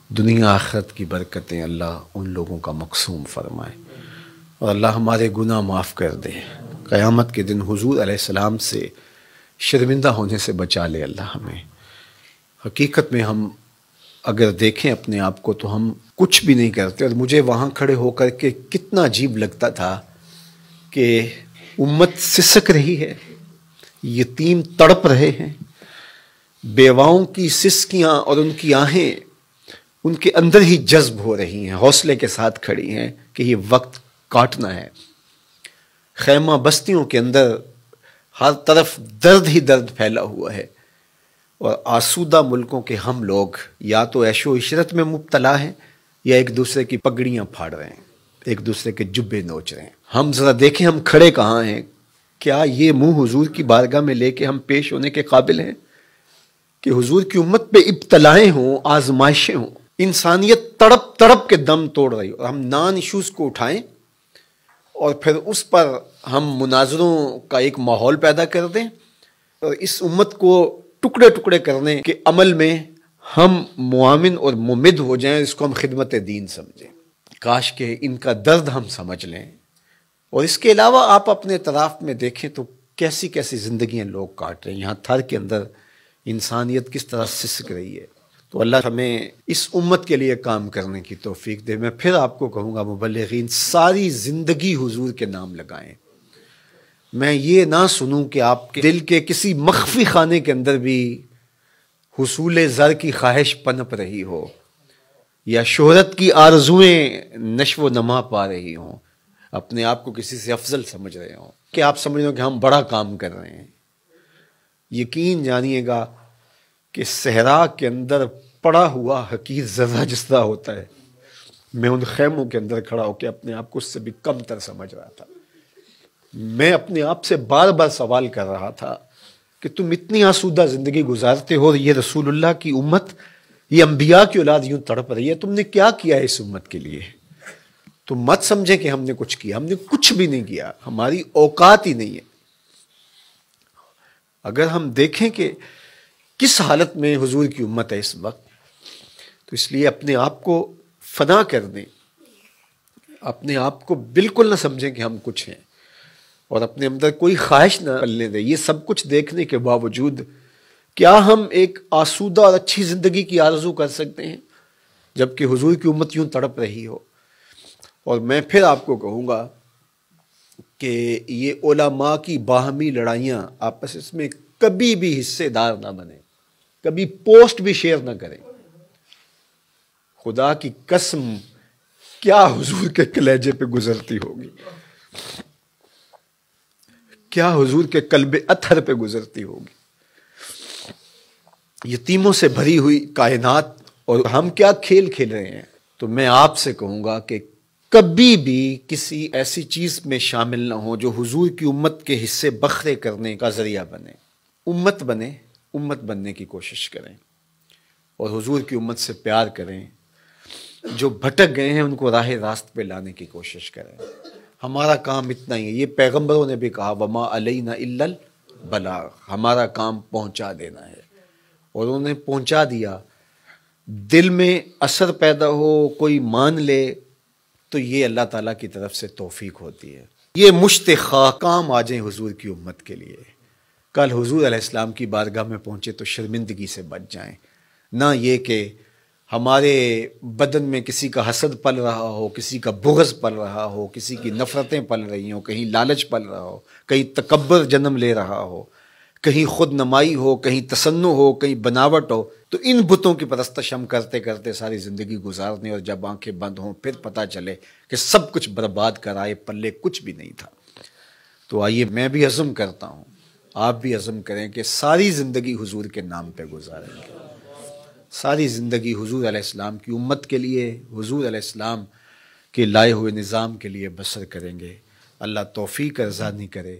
دنیا آخرت کی برکتیں اللہ ان لوگوں کا مقسوم فرمائے، اور اللہ ہمارے گناہ معاف کر دے، قیامت کے دن حضور علیہ السلام سے شرمندہ ہونے سے بچا لے اللہ ہمیں۔ حقیقت میں ہم اگر دیکھیں اپنے آپ کو تو ہم کچھ بھی نہیں کرتے، اور مجھے وہاں کھڑے ہو کر کے کتنا عجیب لگتا تھا کہ امت سسک رہی ہے، یتیم تڑپ رہے ہیں، بیواؤں کی سسکیاں اور ان کی آہیں ان کے اندر ہی جذب ہو رہی ہیں، حوصلے کے ساتھ کھڑی ہیں کہ یہ وقت کاٹنا ہے۔ خیمہ بستیوں کے اندر ہر طرف درد ہی درد پھیلا ہوا ہے، اور آسودہ ملکوں کے ہم لوگ یا تو عیش و عشرت میں مبتلا ہیں یا ایک دوسرے کی پگڑیاں پھاڑ رہے ہیں، ایک دوسرے کے جبے نوچ رہے ہیں۔ ہم ذرا دیکھیں ہم کھڑے کہاں ہیں؟ کیا یہ منہ حضور کی بارگاہ میں لے کے ہم پیش ہونے کے قابل ہیں کہ حضور کی امت پہ ابتلائیں ہوں، آزمائشیں ہوں، انسانیت تڑپ تڑپ کے دم توڑ رہی ہو، اور ہم نان ایشوز کو اٹھائیں اور پھر اس پر ہم مناظروں کا ایک ماحول پیدا کر دیں، اور اس امت کو ٹکڑے ٹکڑے کرنے کے عمل میں ہم معاون اور ممد ہو جائیں، اس کو ہم خدمت دین سمجھیں۔ کاش کہ ان کا درد ہم سمجھ لیں۔ اور اس کے علاوہ آپ اپنے اطراف میں دیکھیں تو کیسی کیسی زندگیاں لوگ کاٹ رہے ہیں، یہاں تھر کے اندر انسانیت کس طرح سسک رہی ہے۔ تو اللہ ہمیں اس امت کے لیے کام کرنے کی توفیق دے۔ میں پھر آپ کو کہوں گا مبلغین ساری زندگی حضور کے نام لگائیں۔ میں یہ نہ سنوں کہ آپ کے دل کے کسی مخفی خانے کے اندر بھی حصول زر کی خواہش پنپ رہی ہو، یا شہرت کی آرزوئیں نشو و نما پا رہی ہوں، اپنے آپ کو کسی سے افضل سمجھ رہے ہوں، کہ آپ سمجھ رہے ہو کہ ہم بڑا کام کر رہے ہیں۔ یقین جانیے گا کہ صحرا کے اندر پڑا ہوا حقیر ذرہ جس طرح ہوتا ہے، میں ان خیموں کے اندر کھڑا ہو کے اپنے آپ کو اس سے بھی کم تر سمجھ رہا تھا۔ میں اپنے آپ سے بار بار سوال کر رہا تھا کہ تم اتنی آسودہ زندگی گزارتے ہو، یہ رسول اللہ کی امت، یہ انبیاء کی اولاد یوں تڑپ رہی ہے، تم نے کیا کیا ہے اس امت کے لیے؟ تم مت سمجھیں کہ ہم نے کچھ کیا، ہم نے کچھ بھی نہیں کیا، ہماری اوقات ہی نہیں ہے۔ اگر ہم دیکھیں کہ کس حالت میں حضور کی امت ہے اس وقت، تو اس لیے اپنے آپ کو فنا کر دیں، اپنے آپ کو بالکل نہ سمجھیں کہ ہم کچھ ہیں، اور اپنے اندر کوئی خواہش نہ پلنے دیں۔ یہ سب کچھ دیکھنے کے باوجود کیا ہم ایک آسودہ اور اچھی زندگی کی آرزو کر سکتے ہیں جبکہ حضور کی امت یوں تڑپ رہی ہو؟ اور میں پھر آپ کو کہوں گا کہ یہ علماء کی باہمی لڑائیاں آپس میں کبھی بھی حصے دار نہ بنیں، کبھی پوسٹ بھی شیئر نہ کریں۔ خدا کی قسم کیا حضور کے کلیجے پہ گزرتی ہوگی، کیا حضور کے قلب اطہر پہ گزرتی ہوگی۔ یتیموں سے بھری ہوئی کائنات، اور ہم کیا کھیل کھیل رہے ہیں۔ تو میں آپ سے کہوں گا کہ کبھی بھی کسی ایسی چیز میں شامل نہ ہو جو حضور کی امت کے حصے بکھرے کرنے کا ذریعہ بنے۔ امت بنے، امت بننے کی کوشش کریں، اور حضور کی امت سے پیار کریں۔ جو بھٹک گئے ہیں ان کو راہ راست پہ لانے کی کوشش کریں۔ ہمارا کام اتنا ہی ہے، یہ پیغمبروں نے بھی کہا وما علینا الا البلاغ، ہمارا کام پہنچا دینا ہے، اور انہوں نے پہنچا دیا۔ دل میں اثر پیدا ہو، کوئی مان لے، تو یہ اللہ تعالیٰ کی طرف سے توفیق ہوتی ہے۔ یہ مشت خواہ کام آ جائیں حضور کی امت کے لیے، کل حضور علیہ السلام کی بارگاہ میں پہنچے تو شرمندگی سے بچ جائیں، نہ یہ کہ ہمارے بدن میں کسی کا حسد پل رہا ہو، کسی کا بغض پل رہا ہو، کسی کی نفرتیں پل رہی ہوں، کہیں لالچ پل رہا ہو، کہیں تکبر جنم لے رہا ہو، کہیں خود نمائی ہو، کہیں تصنع ہو، کہیں بناوٹ ہو۔ تو ان بتوں کی پرستش ہم کرتے کرتے ساری زندگی گزارنے، اور جب آنکھیں بند ہوں پھر پتہ چلے کہ سب کچھ برباد کرائے، پلے کچھ بھی نہیں تھا۔ تو آئیے میں بھی عزم کرتا ہوں، آپ بھی عزم کریں کہ ساری زندگی حضور کے نام پہ گزاریں گے، ساری زندگی حضور علیہ السلام کی امت کے لیے، حضور علیہ السلام کے لائے ہوئے نظام کے لیے بسر کریں گے۔ اللہ توفیق ارزانی کرے۔